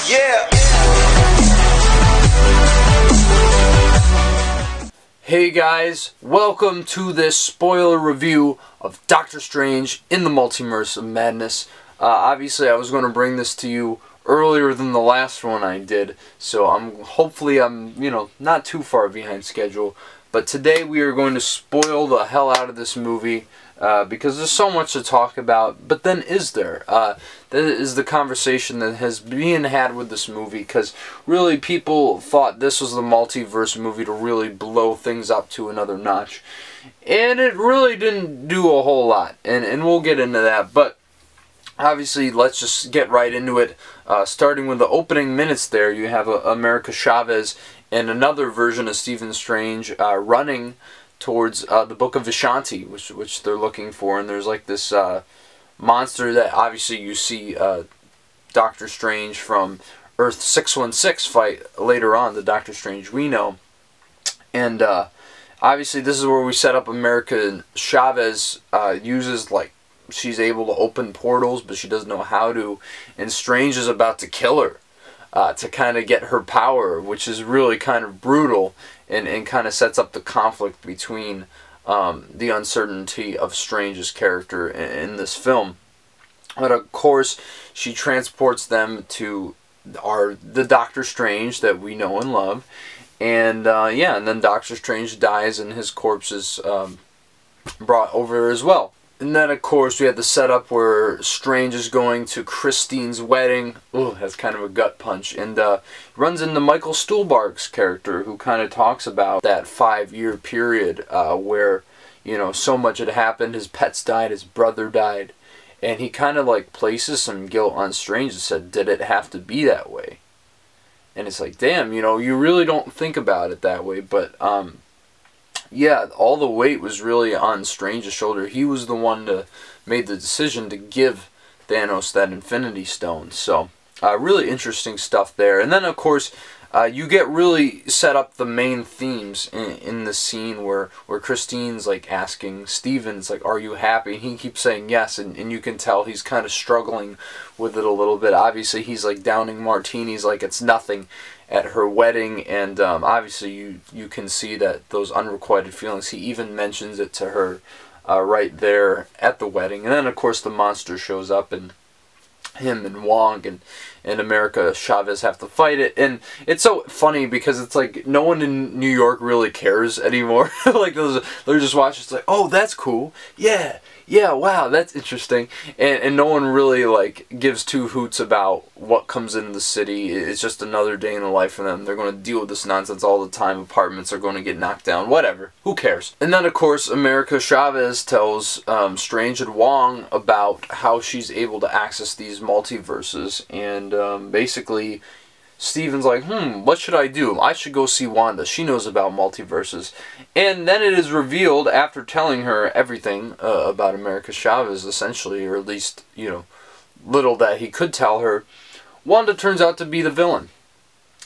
Yeah. Hey guys, welcome to this spoiler review of Doctor Strange in the Multiverse of Madness. Obviously, I was going to bring this to you earlier than the last one I did, so hopefully I'm not too far behind schedule. But today we are going to spoil the hell out of this movie because there's so much to talk about. But then, is there? That is the conversation that has been had with this movie, because really people thought this was the multiverse movie to really blow things up to another notch, and it really didn't do a whole lot, and we'll get into that. But obviously, let's just get right into it. Starting with the opening minutes there, you have America Chavez and another version of Stephen Strange running towards the Book of Vishanti, which they're looking for, and there's like this monster that obviously you see Doctor Strange from Earth 616 fight later on, the Doctor Strange we know. And obviously this is where we set up America Chavez uses, like, she's able to open portals, but she doesn't know how to, and Strange is about to kill her to kind of get her power, which is really kind of brutal, and kind of sets up the conflict between the uncertainty of Strange's character in this film. But of course, she transports them to the Doctor Strange that we know and love, and yeah, and then Doctor Strange dies, and his corpse is brought over as well. And then, of course, we had the setup where Strange is going to Christine's wedding. Ooh, that's kind of a gut punch. And runs into Michael Stuhlbarg's character, who kind of talks about that 5-year period where, so much had happened. His pets died, his brother died. And he kind of, like, places some guilt on Strange and said, did it have to be that way? And it's like, damn, you really don't think about it that way. But, yeah, all the weight was really on Strange's shoulder. He was the one that made the decision to give Thanos that Infinity Stone. So, really interesting stuff there. And then, of course, you get really set up the main themes in the scene where Christine's, like, asking Stevens, like, are you happy? And he keeps saying yes, and you can tell he's kind of struggling with it a little bit. Obviously, he's, like, downing martinis like it's nothing at her wedding, and obviously you can see that those unrequited feelings. He even mentions it to her right there at the wedding. And then, of course, the monster shows up, and him and Wong and America Chavez have to fight it. And it's so funny because it's like no one in New York really cares anymore. Like they're just watching, it's like, oh, that's cool, yeah, wow, that's interesting, and no one really, like, gives two hoots about what comes into the city. It's just another day in the life for them. They're going to deal with this nonsense all the time. Apartments are going to get knocked down, whatever, who cares? And then, of course, America Chavez tells Strange and Wong about how she's able to access these multiverses, and basically Steven's like, what should I do? I should go see Wanda. She knows about multiverses. And then it is revealed, after telling her everything about America Chavez, essentially, or at least, little that he could tell her, Wanda turns out to be the villain.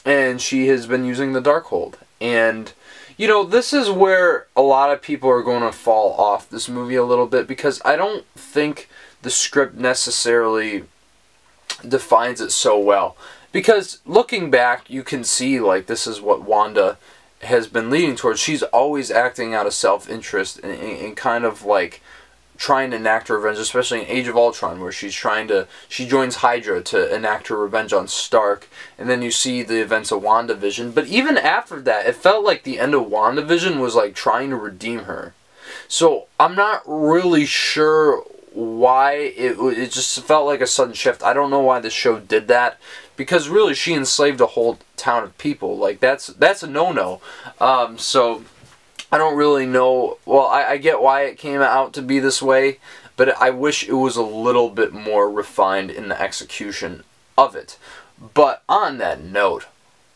And she has been using the Darkhold. And, this is where a lot of people are going to fall off this movie a little bit, because I don't think the script necessarily defines it so well. Because looking back, you can see, like, this is what Wanda has been leading towards. She's always acting out of self-interest and kind of, like, trying to enact her revenge, especially in Age of Ultron, where she joins Hydra to enact her revenge on Stark. And then you see the events of WandaVision. But even after that, it felt like the end of WandaVision was, like, trying to redeem her. So I'm not really sure why it just felt like a sudden shift. I don't know why the show did that, because really she enslaved a whole town of people. Like, that's a no-no. So I don't really know. Well, I get why it came out to be this way, but I wish it was a little bit more refined in the execution of it. But on that note,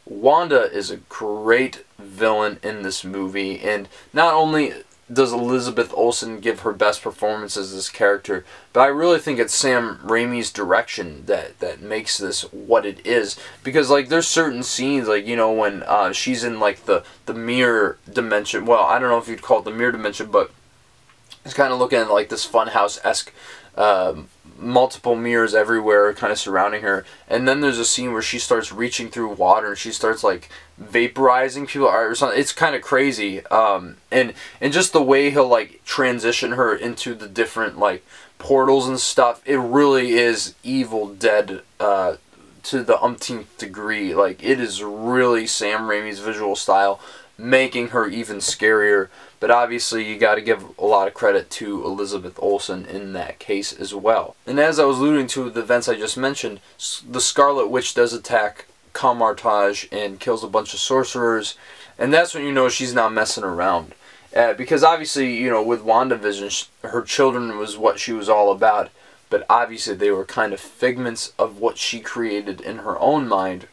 Wanda is a great villain in this movie, and not only does Elizabeth Olsen give her best performance as this character, but I really think it's Sam Raimi's direction that makes this what it is. Because, like, there's certain scenes, like, when she's in, like, the mirror dimension. Well, I don't know if you'd call it the mirror dimension, but it's kind of looking at, like, this Funhouse-esque multiple mirrors everywhere kind of surrounding her. And then there's a scene where she starts reaching through water and she starts like vaporizing people or something. It's kind of crazy. And just the way he'll like transition her into the different like portals and stuff, it really is Evil Dead to the umpteenth degree. Like, it is really Sam Raimi's visual style, making her even scarier. But obviously you got to give a lot of credit to Elizabeth Olsen in that case as well. And as I was alluding to the events I just mentioned, the Scarlet Witch does attack Kamar-Taj and kills a bunch of sorcerers, and that's when you know she's not messing around. Because obviously, you know, with WandaVision, her children was what she was all about, but obviously they were kind of figments of what she created in her own mind.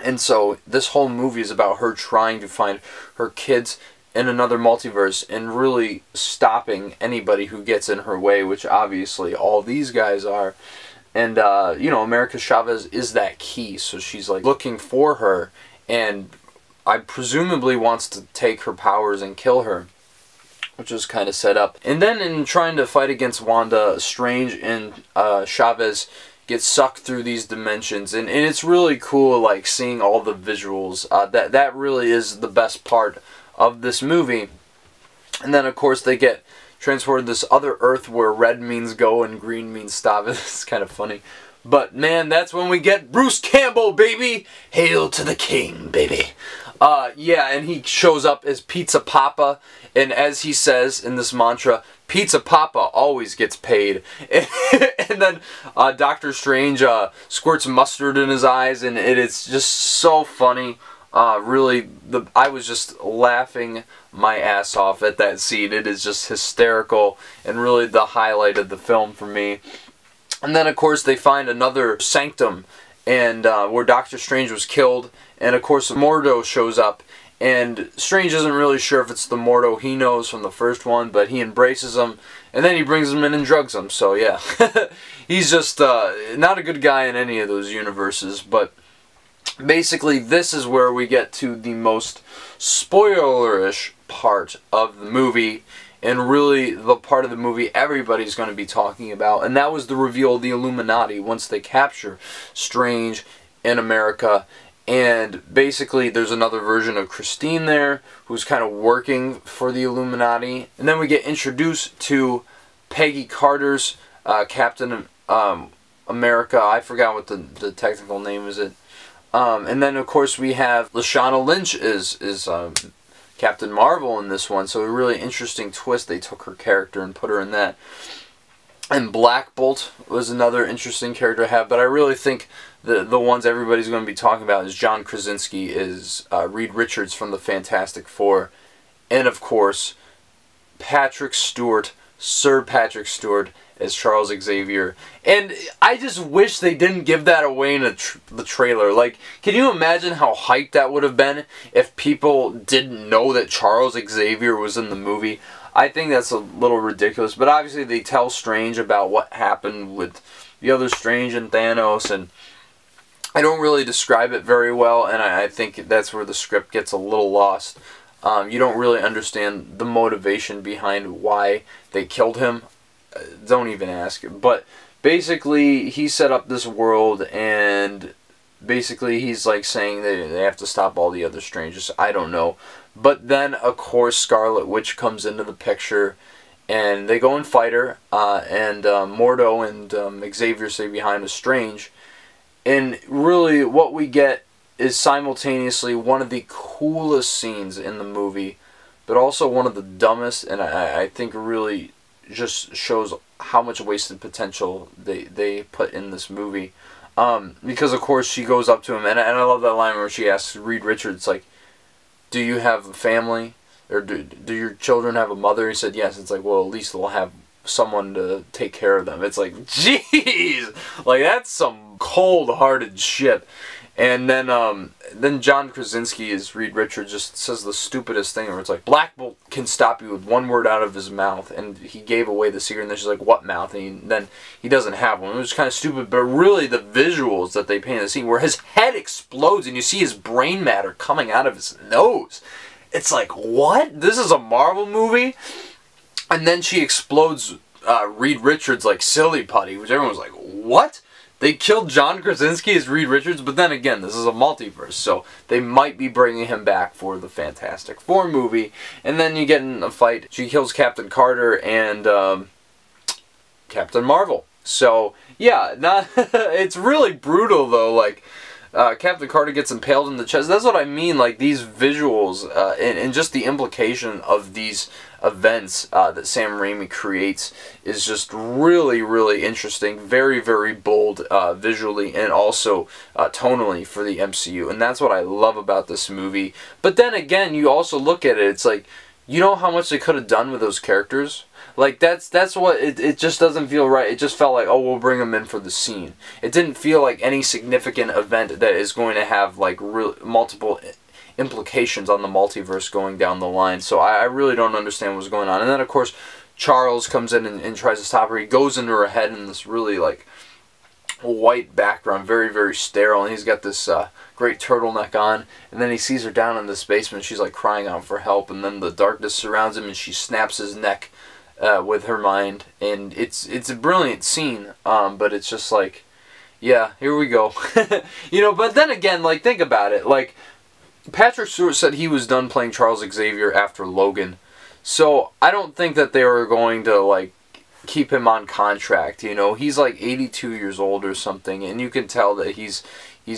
And so this whole movie is about her trying to find her kids in another multiverse and really stopping anybody who gets in her way, which obviously all these guys are. And, you know, America Chavez is that key, so she's like looking for her, and I presumably wants to take her powers and kill her, which is kind of set up. And then in trying to fight against Wanda, Strange and Chavez get sucked through these dimensions, and it's really cool, like, seeing all the visuals. That really is the best part of this movie. And then, of course, they get transported to this other Earth where red means go and green means stop. It's kind of funny. But, man, that's when we get Bruce Campbell, baby! Hail to the king, baby! Yeah, and he shows up as Pizza Papa, and as he says in this mantra, Pizza Papa always gets paid. And then Doctor Strange squirts mustard in his eyes, and it's just so funny. Really, I was just laughing my ass off at that scene. It is just hysterical, and really the highlight of the film for me. And then, of course, they find another sanctum, and where Doctor Strange was killed. And of course Mordo shows up, and Strange isn't really sure if it's the Mordo he knows from the first one, but he embraces him, and then he brings him in and drugs him, so yeah. He's just not a good guy in any of those universes. But basically this is where we get to the most spoilerish part of the movie, and really the part of the movie everybody's going to be talking about, and that was the reveal of the Illuminati once they capture Strange in America. And basically there's another version of Christine there who's kind of working for the Illuminati. And then we get introduced to Peggy Carter's Captain America. I forgot what the technical name is. And then of course we have Lashana Lynch is Captain Marvel in this one. So a really interesting twist. They took her character and put her in that. And Black Bolt was another interesting character to have, but I really think the ones everybody's going to be talking about is John Krasinski, is Reed Richards from the Fantastic Four, and of course Patrick Stewart, Sir Patrick Stewart as Charles Xavier. And I just wish they didn't give that away in the trailer. Like, can you imagine how hyped that would have been if people didn't know that Charles Xavier was in the movie? I think that's a little ridiculous, but obviously they tell Strange about what happened with the other Strange and Thanos, and I don't really describe it very well, and I think that's where the script gets a little lost. You don't really understand the motivation behind why they killed him. Don't even ask. But basically, he set up this world, and basically he's like saying that they have to stop all the other Strangers. I don't know. But then, of course, Scarlet Witch comes into the picture, and they go and fight her, and Mordo and Xavier stay behind with Strange. And really, what we get is simultaneously one of the coolest scenes in the movie, but also one of the dumbest, and I think really just shows how much wasted potential they put in this movie. Because, of course, she goes up to him, and I love that line where she asks Reed Richards, like, do you have a family? Or do your children have a mother? He said, yes. It's like, well, at least they'll have someone to take care of them. It's like, jeez! Like, that's some cold-hearted shit. And then John Krasinski as Reed Richards just says the stupidest thing where it's like, Black Bolt can stop you with one word out of his mouth, and he gave away the secret, and then she's like, what mouth? And then he doesn't have one. It was kind of stupid, but really the visuals that they paint in the scene where his head explodes and you see his brain matter coming out of his nose. It's like, what? This is a Marvel movie? And then she explodes Reed Richards like silly putty, which everyone was like, what? They killed John Krasinski as Reed Richards, but then again, this is a multiverse, so they might be bringing him back for the Fantastic Four movie. And then you get in a fight. She kills Captain Carter and Captain Marvel. So yeah, it's really brutal though. Like Captain Carter gets impaled in the chest. That's what I mean. Like these visuals and just the implication of these events that Sam Raimi creates is just really, really interesting. Very, very bold visually and also tonally for the MCU. And that's what I love about this movie. But then again, you also look at it, it's like, you know how much they could have done with those characters? Like, that's what, it just doesn't feel right. It just felt like, oh, we'll bring them in for the scene. It didn't feel like any significant event that is going to have, like, multiple implications on the multiverse going down the line. So I really don't understand what's going on. And then, of course, Charles comes in and tries to stop her. He goes into her head in this really, like, white background, very, very sterile, and he's got this great turtleneck on, and then he sees her down in this basement. She's, like, crying out for help, and then the darkness surrounds him, and she snaps his neck with her mind, and it's a brilliant scene, but it's just like, yeah, here we go. You know, but then again, like, think about it, like, Patrick Stewart said he was done playing Charles Xavier after Logan, so I don't think that they were going to, like, keep him on contract, you know. He's like 82 years old or something, and you can tell that he's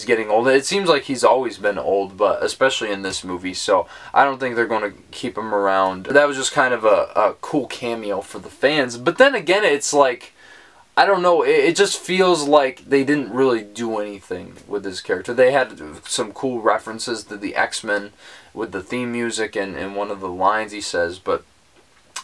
getting old. It seems like he's always been old, but especially in this movie, so I don't think they're going to keep him around. That was just kind of a cool cameo for the fans, but then again, it's like, I don't know, it just feels like they didn't really do anything with this character. They had some cool references to the X-Men with the theme music and one of the lines he says, but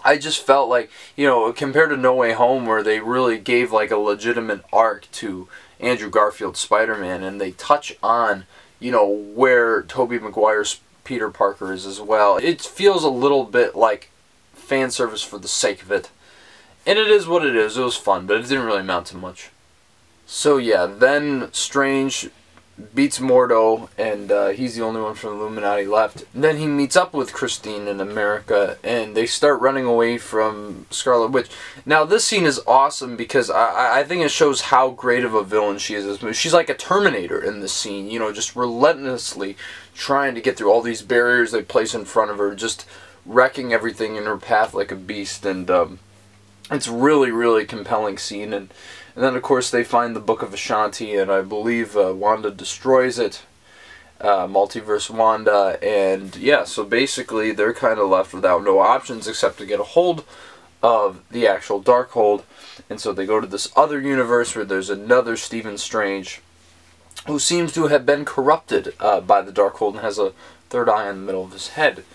I just felt like, you know, compared to No Way Home, where they really gave like a legitimate arc to Andrew Garfield's Spider-Man, and they touch on, you know, where Tobey Maguire's Peter Parker is as well. It feels a little bit like fan service for the sake of it. And it is what it is. It was fun, but it didn't really amount to much. So yeah, then Strange beats Mordo, and he's the only one from Illuminati left. And then he meets up with Christine in America, and they start running away from Scarlet Witch. Now, this scene is awesome because I think it shows how great of a villain she is in this movie. She's like a Terminator in this scene, you know, just relentlessly trying to get through all these barriers they place in front of her, just wrecking everything in her path like a beast, and it's really, really compelling scene. And then, of course, they find the Book of Ashanti, and I believe Wanda destroys it. Multiverse Wanda, and yeah, so basically they're kind of left without no options except to get a hold of the actual Darkhold. And so they go to this other universe where there's another Stephen Strange who seems to have been corrupted by the Darkhold and has a third eye in the middle of his head.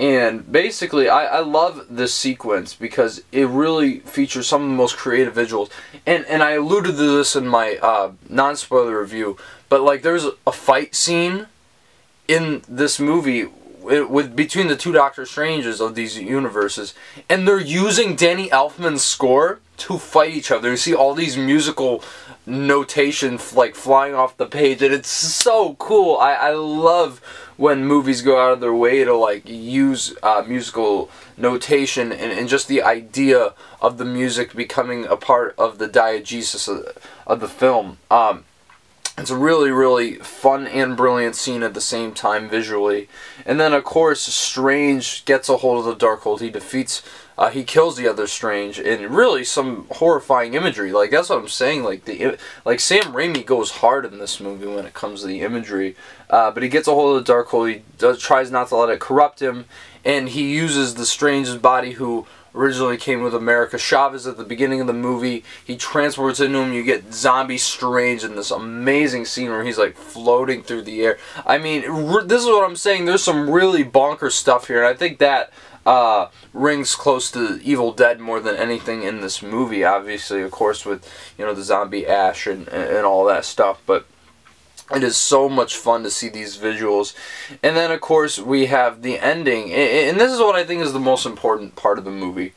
And basically, I love this sequence because it really features some of the most creative visuals. And I alluded to this in my non-spoiler review, but like there's a fight scene in this movie with between the two Doctor Stranges of these universes, and they're using Danny Elfman's score to fight each other. You see all these musical notation like flying off the page, and it's so cool. I love when movies go out of their way to like use musical notation and just the idea of the music becoming a part of the diegesis of the film. It's a really, really fun and brilliant scene at the same time visually. And then, of course, Strange gets a hold of the Darkhold. He defeats, he kills the other Strange, and really some horrifying imagery. Like, that's what I'm saying. Like, like Sam Raimi goes hard in this movie when it comes to the imagery. But he gets a hold of the Darkhold. He tries not to let it corrupt him, and he uses the Strange's body, who originally came with America Chavez at the beginning of the movie. He transports into him. You get Zombie Strange in this amazing scene where he's like floating through the air. I mean, this is what I'm saying. There's some really bonkers stuff here, and I think that rings close to Evil Dead more than anything in this movie. Obviously, of course, with, you know, the zombie ash and all that stuff, but it is so much fun to see these visuals. And then, of course, we have the ending. And this is what I think is the most important part of the movie.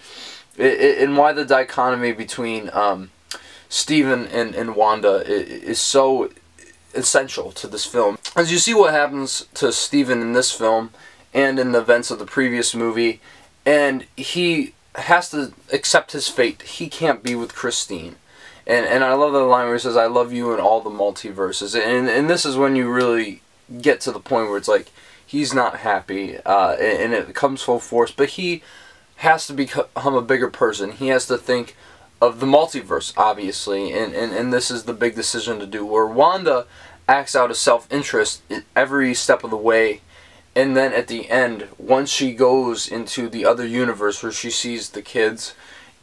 And why the dichotomy between Steven and Wanda is so essential to this film. As you see what happens to Steven in this film and in the events of the previous movie, and he has to accept his fate. He can't be with Christine. And I love the line where he says, "I love you in all the multiverses." And this is when you really get to the point where it's like, he's not happy, and it comes full force, but he has to become a bigger person. He has to think of the multiverse, obviously, and this is the big decision to do, where Wanda acts out of self-interest every step of the way, and then at the end, once she goes into the other universe where she sees the kids,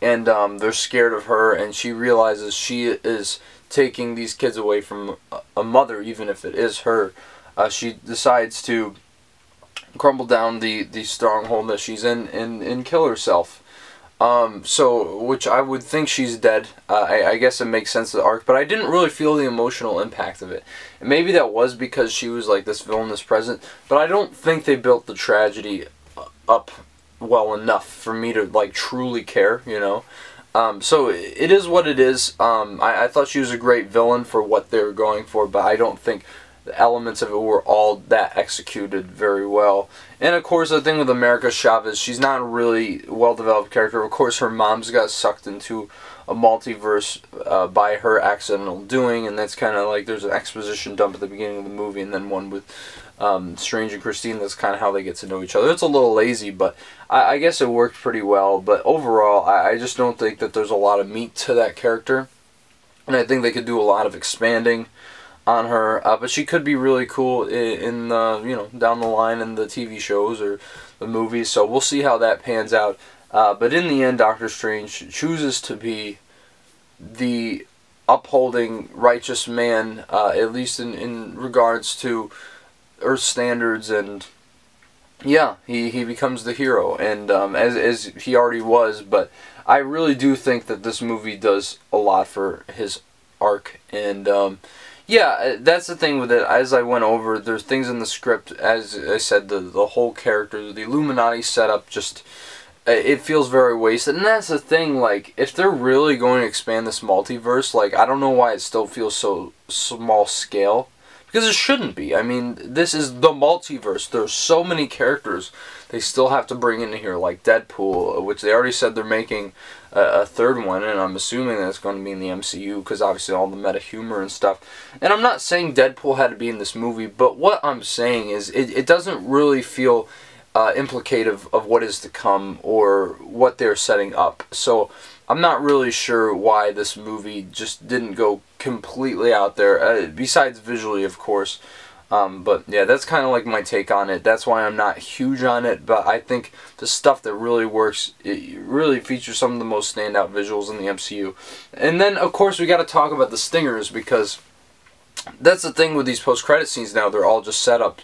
and they're scared of her, and she realizes she is taking these kids away from a mother, even if it is her, she decides to crumble down the stronghold that she's in and kill herself. So, which I would think she's dead. I guess it makes sense of the arc, but I didn't really feel the emotional impact of it. And maybe that was because she was like this villainous present, but I don't think they built the tragedy up well enough for me to like truly care, you know. So it is what it is. I thought she was a great villain for what they were going for, but I don't think the elements of it were all that executed very well. And of course, the thing with America Chavez, she's not a really well-developed character. Of course, her mom's got sucked into a multiverse by her accidental doing, and that's kind of like, there's an exposition dump at the beginning of the movie, and then one with Strange and Christine. That's kind of how they get to know each other. It's a little lazy, but I guess it worked pretty well. But overall, I just don't think that there's a lot of meat to that character, and I think they could do a lot of expanding on her, but she could be really cool in you know, down the line in the TV shows or the movies, so we'll see how that pans out. But in the end, Doctor Strange chooses to be the upholding righteous man, at least in regards to Earth standards, and yeah, he becomes the hero, and as he already was, but I really do think that this movie does a lot for his arc, and yeah, that's the thing with it. As I went over, there's things in the script, as I said, the whole character, the Illuminati setup, just, it feels very wasted. And that's the thing, like, if they're really going to expand this multiverse, like, I don't know why it still feels so small scale. Because it shouldn't be. I mean, this is the multiverse. There's so many characters they still have to bring into here, like Deadpool, which they already said they're making a third one, and I'm assuming that it's going to be in the MCU, because obviously all the meta humor and stuff. And I'm not saying Deadpool had to be in this movie, but what I'm saying is it doesn't really feel implicative of what is to come or what they're setting up. So I'm not really sure why this movie just didn't go completely out there, besides visually, of course. But yeah, that's kind of like my take on it. That's why I'm not huge on it, but I think the stuff that really works, it really features some of the most standout visuals in the MCU. And then, of course, we got to talk about the stingers, because that's the thing with these post-credit scenes now. They're all just set up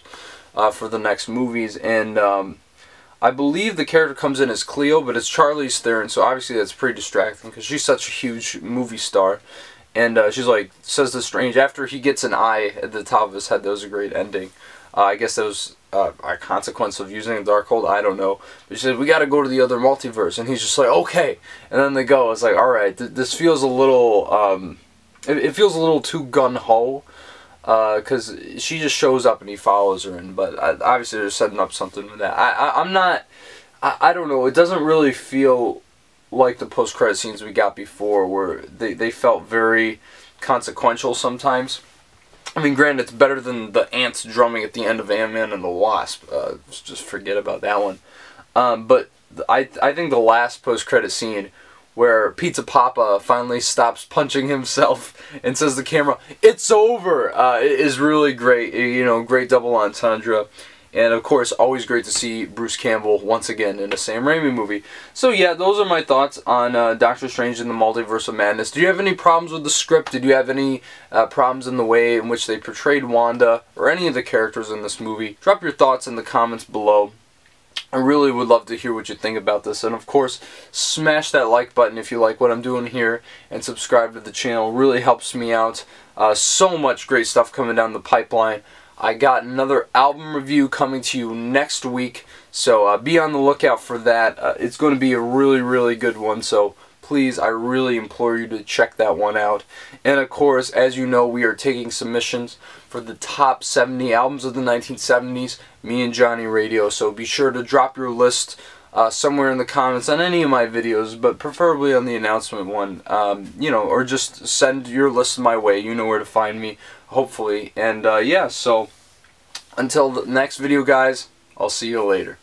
for the next movies, and I believe the character comes in as Cleo, but it's Charlize Theron, so obviously that's pretty distracting, because she's such a huge movie star. And she's like, says to Strange, after he gets an eye at the top of his head, that was a great ending. I guess that was a consequence of using a Darkhold, I don't know. But she said, we got to go to the other multiverse. And he's just like, okay. And then they go. It's like, alright, this feels a little, it feels a little too gun-ho. Because she just shows up and he follows her in. But obviously they're setting up something with that. I'm not, I don't know, it doesn't really feel like the post-credit scenes we got before, where they felt very consequential sometimes. I mean, granted, it's better than the ants drumming at the end of Ant-Man and the Wasp. Just forget about that one. But I think the last post-credit scene, where Pizza Papa finally stops punching himself and says to the camera, "It's over," is really great. You know, great double entendre. And of course, always great to see Bruce Campbell once again in a Sam Raimi movie. So yeah, those are my thoughts on Doctor Strange in the Multiverse of Madness. Do you have any problems with the script? Did you have any problems in the way in which they portrayed Wanda or any of the characters in this movie? Drop your thoughts in the comments below. I really would love to hear what you think about this. And of course, smash that like button if you like what I'm doing here, and subscribe to the channel. It really helps me out. So much great stuff coming down the pipeline. I got another album review coming to you next week, so be on the lookout for that. It's going to be a really, really good one, so please, I really implore you to check that one out. And of course, as you know, we are taking submissions for the top 70 albums of the 1970s, me and Johnny Radio, so be sure to drop your list somewhere in the comments on any of my videos, but preferably on the announcement one. You know, or just send your list my way. You know where to find me, hopefully. And yeah, so until the next video, guys, I'll see you later.